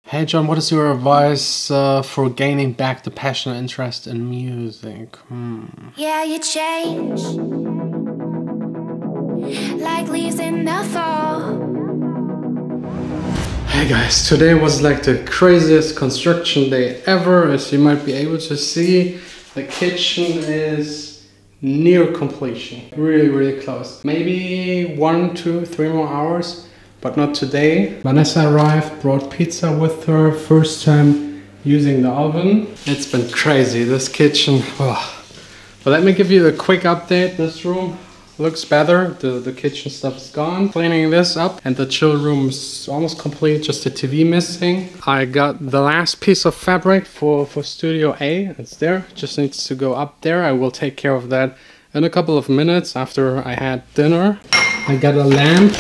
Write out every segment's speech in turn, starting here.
Hey John, what is your advice for gaining back the passion and interest in music? Yeah, you change like leaves in the fall. Hey guys, today was like the craziest construction day ever. As you might be able to see, the kitchen is near completion. Really close. Maybe 1, 2, 3 more hours. But not today. Vanessa arrived, brought pizza with her, first time using the oven. It's been crazy, this kitchen. Oh. But let me give you a quick update. This room looks better. The kitchen stuff is gone. Cleaning this up, and the chill room is almost complete, just the TV missing. I got the last piece of fabric for Studio A. It's there, just needs to go up there. I will take care of that in a couple of minutes after I had dinner. I got a lamp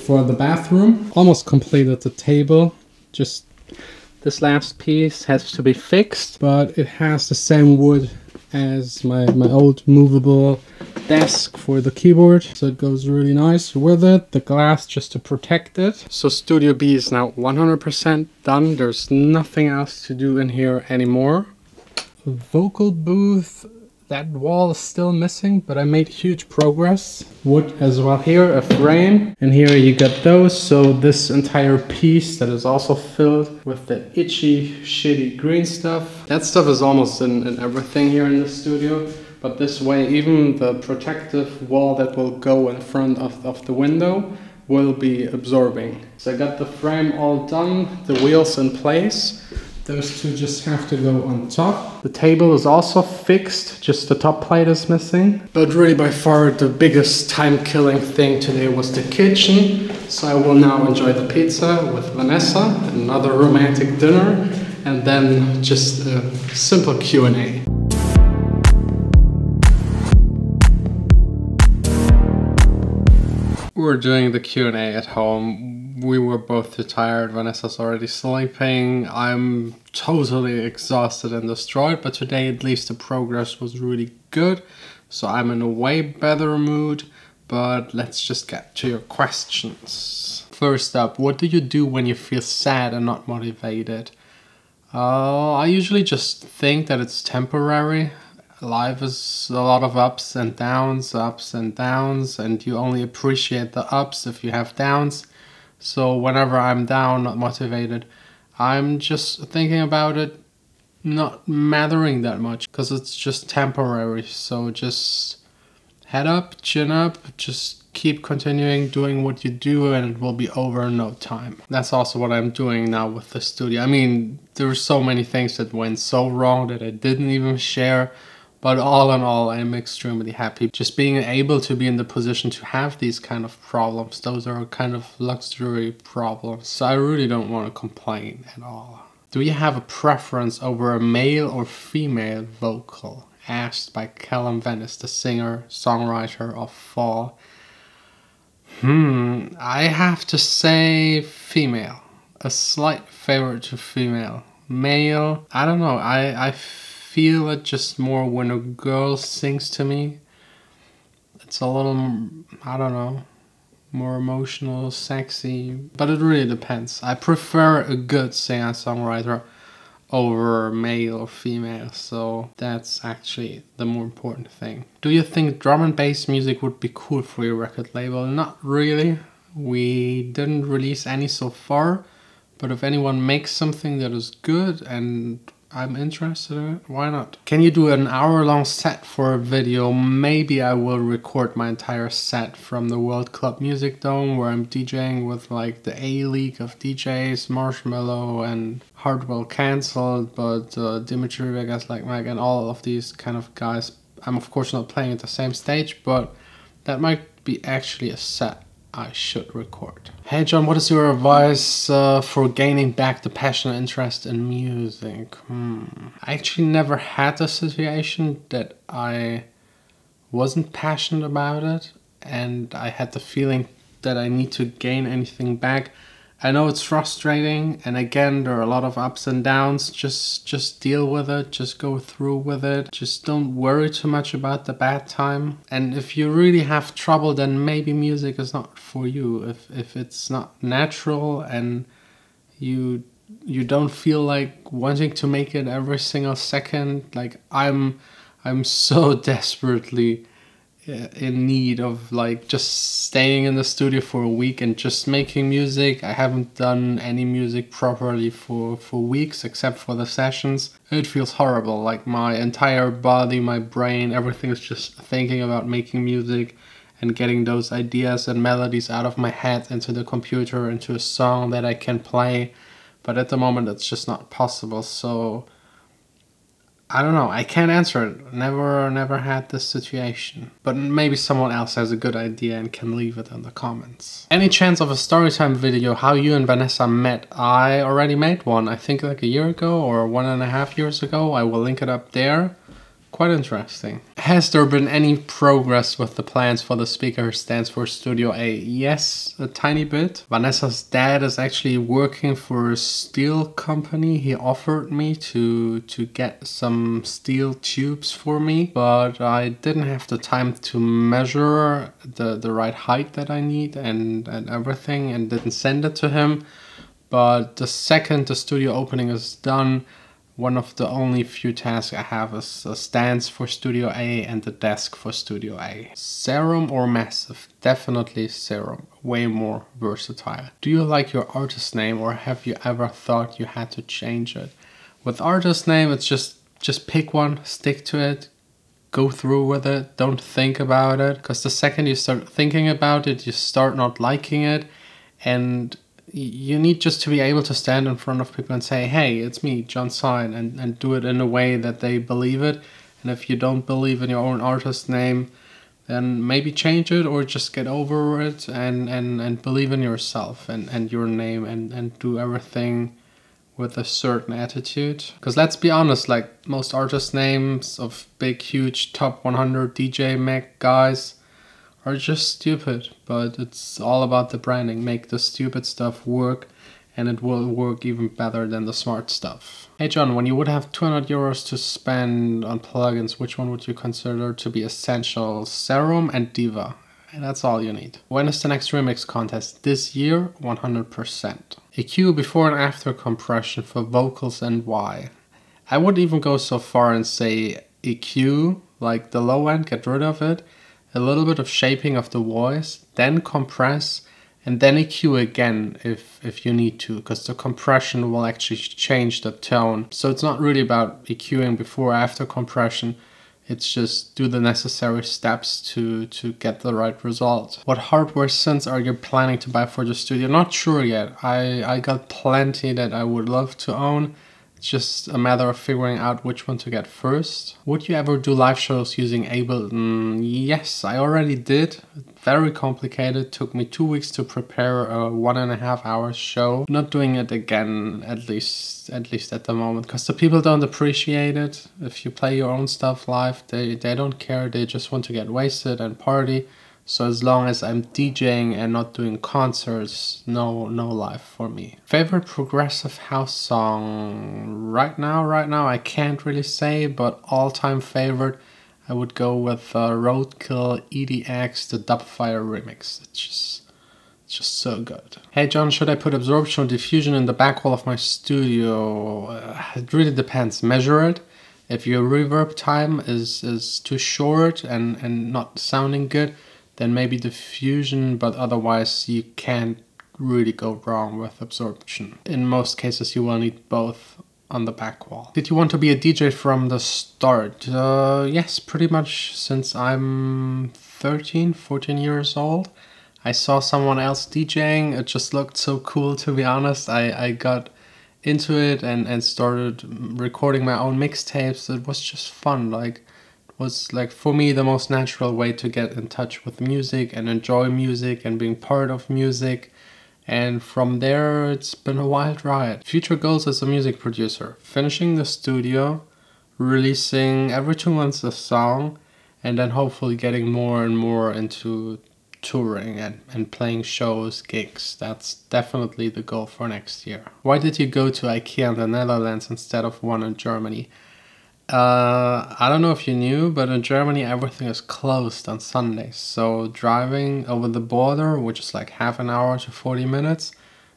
for the bathroom. Almost completed the table. Just this last piece has to be fixed, but it has the same wood as my old movable desk for the keyboard, so it goes really nice with it. The glass just to protect it. So Studio B is now 100% done. There's nothing else to do in here anymore. Vocal booth, that wall is still missing, but I made huge progress. Wood as well here, a frame, and here you got those. So this entire piece that is also filled with the itchy, shitty green stuff. That stuff is almost in everything here in the studio, but this way even the protective wall that will go in front of the window will be absorbing. So I got the frame all done, the wheels in place. Those two just have to go on top. The table is also fixed, just the top plate is missing. But really by far the biggest time-killing thing today was the kitchen. So I will now enjoy the pizza with Vanessa, another romantic dinner, and then just a simple Q&A. We're doing the Q&A at home. We were both too tired. Vanessa's already sleeping. I'm totally exhausted and destroyed, but today at least the progress was really good. So I'm in a way better mood, but let's just get to your questions. First up, what do you do when you feel sad and not motivated? I usually just think that it's temporary. Life is a lot of ups and downs, and you only appreciate the ups if you have downs. So whenever I'm down, not motivated, I'm just thinking about it not mattering that much, because it's just temporary. So just head up, chin up, just keep continuing doing what you do, and it will be over in no time. That's also what I'm doing now with the studio. I mean, there were so many things that went so wrong that I didn't even share. But all in all, I'm extremely happy. Just being able to be in the position to have these kind of problems, those are kind of luxury problems. So I really don't want to complain at all. Do you have a preference over a male or female vocal? Asked by Callum Venice, the singer, songwriter of Fall. I have to say female. A slight favorite to female. Male, I don't know, I feel it just more when a girl sings to me. It's a little, I don't know, more emotional, sexy, but it really depends. I prefer a good singer-songwriter over male or female, so that's actually the more important thing. Do you think drum and bass music would be cool for your record label? Not really. We didn't release any so far, but if anyone makes something that is good and I'm interested in it, why not? Can you do an hour-long set for a video? Maybe I will record my entire set from the World Club Music Dome, where I'm DJing with like the A-League of DJs, Marshmello and Hardwell Cancelled, but Dimitri Vegas, like Meg, and all of these kind of guys. I'm of course not playing at the same stage, but that might be actually a set I should record. Hey John, what is your advice for gaining back the passion and interest in music? I actually never had the situation that I wasn't passionate about it, and I had the feeling that I need to gain anything back. I know it's frustrating, and again, there are a lot of ups and downs. Just deal with it, just go through with it. Just don't worry too much about the bad time. And if you really have trouble, then maybe music is not for you. If it's not natural and you you don't feel like wanting to make it every single second. Like I'm so desperately in need of like just staying in the studio for a week and just making music. I haven't done any music properly for weeks except for the sessions. It feels horrible. Like my entire body, my brain, everything is just thinking about making music and getting those ideas and melodies out of my head into the computer, into a song that I can play. But at the moment it's just not possible. So I don't know, I can't answer it. Never had this situation. But maybe someone else has a good idea and can leave it in the comments. Any chance of a storytime video how you and Vanessa met? I already made one, I think like a year ago or 1.5 years ago. I will link it up there. Quite interesting. Has there been any progress with the plans for the speaker stands for Studio A? Yes, a tiny bit. Vanessa's dad is actually working for a steel company. He offered me to get some steel tubes for me, but I didn't have the time to measure the right height that I need and everything, and didn't send it to him. But the second the studio opening is done, one of the only few tasks I have is stands for Studio A and the desk for Studio A. Serum or Massive? Definitely Serum. Way more versatile. Do you like your artist name, or have you ever thought you had to change it? With artist name, it's just pick one, stick to it, go through with it, don't think about it. Because the second you start thinking about it, you start not liking it, and you need just to be able to stand in front of people and say, hey, it's me, Jon Sine, and do it in a way that they believe it. And if you don't believe in your own artist name, then maybe change it, or just get over it and believe in yourself and your name, and do everything with a certain attitude. Because let's be honest, like most artist names of big, huge top 100 DJ Mac guys are just stupid, but it's all about the branding. Make the stupid stuff work, and it will work even better than the smart stuff. Hey John, when you would have 200 euros to spend on plugins, which one would you consider to be essential? Serum and Diva. And that's all you need. When is the next remix contest? This year, 100%. EQ before and after compression for vocals, and why? I would even go so far and say EQ, like the low end, get rid of it. A little bit of shaping of the voice, then compress, and then EQ again if you need to, because the compression will actually change the tone. So it's not really about EQing before or after compression, it's just do the necessary steps to get the right result. What hardware synths are you planning to buy for the studio? Not sure yet. I got plenty that I would love to own. It's just a matter of figuring out which one to get first. Would you ever do live shows using Ableton? Yes, I already did. Very complicated. Took me 2 weeks to prepare a 1.5 hour show. Not doing it again, at least at the moment, because the people don't appreciate it. If you play your own stuff live, they don't care. They just want to get wasted and party. So as long as I'm DJing and not doing concerts, no live for me. Favorite progressive house song? Right now I can't really say, but all-time favorite, I would go with Roadkill EDX, the Dubfire remix. It's just so good. Hey John, should I put absorption or diffusion in the back wall of my studio? It really depends. Measure it. If your reverb time is too short and not sounding good, then maybe diffusion, but otherwise you can't really go wrong with absorption. In most cases you will need both on the back wall. Did you want to be a DJ from the start? Yes, pretty much since I'm 14 years old. I saw someone else DJing, it just looked so cool, to be honest. I got into it and started recording my own mixtapes. It was just fun. Was like for me the most natural way to get in touch with music and enjoy music and being part of music, and from there it's been a wild ride. Future goals as a music producer: finishing the studio, releasing every 2 months a song, and then hopefully getting more and more into touring and playing shows, gigs. That's definitely the goal for next year. Why did you go to IKEA in the Netherlands instead of one in Germany? I don't know if you knew, but in Germany everything is closed on Sundays. So driving over the border, which is like half an hour to 40 minutes,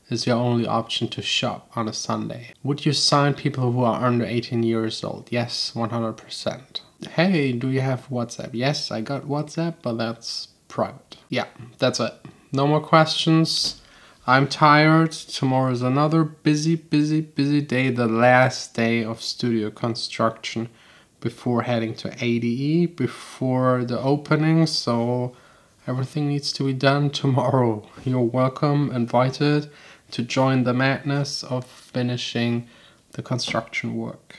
is your only option to shop on a Sunday. Would you sign people who are under 18 years old? Yes, 100%. Hey, do you have WhatsApp? Yes, I got WhatsApp, but that's private. Yeah, that's it. No more questions. I'm tired. Tomorrow is another busy day. The last day of studio construction before heading to ADE, before the opening. So everything needs to be done tomorrow. You're welcome, invited to join the madness of finishing the construction work.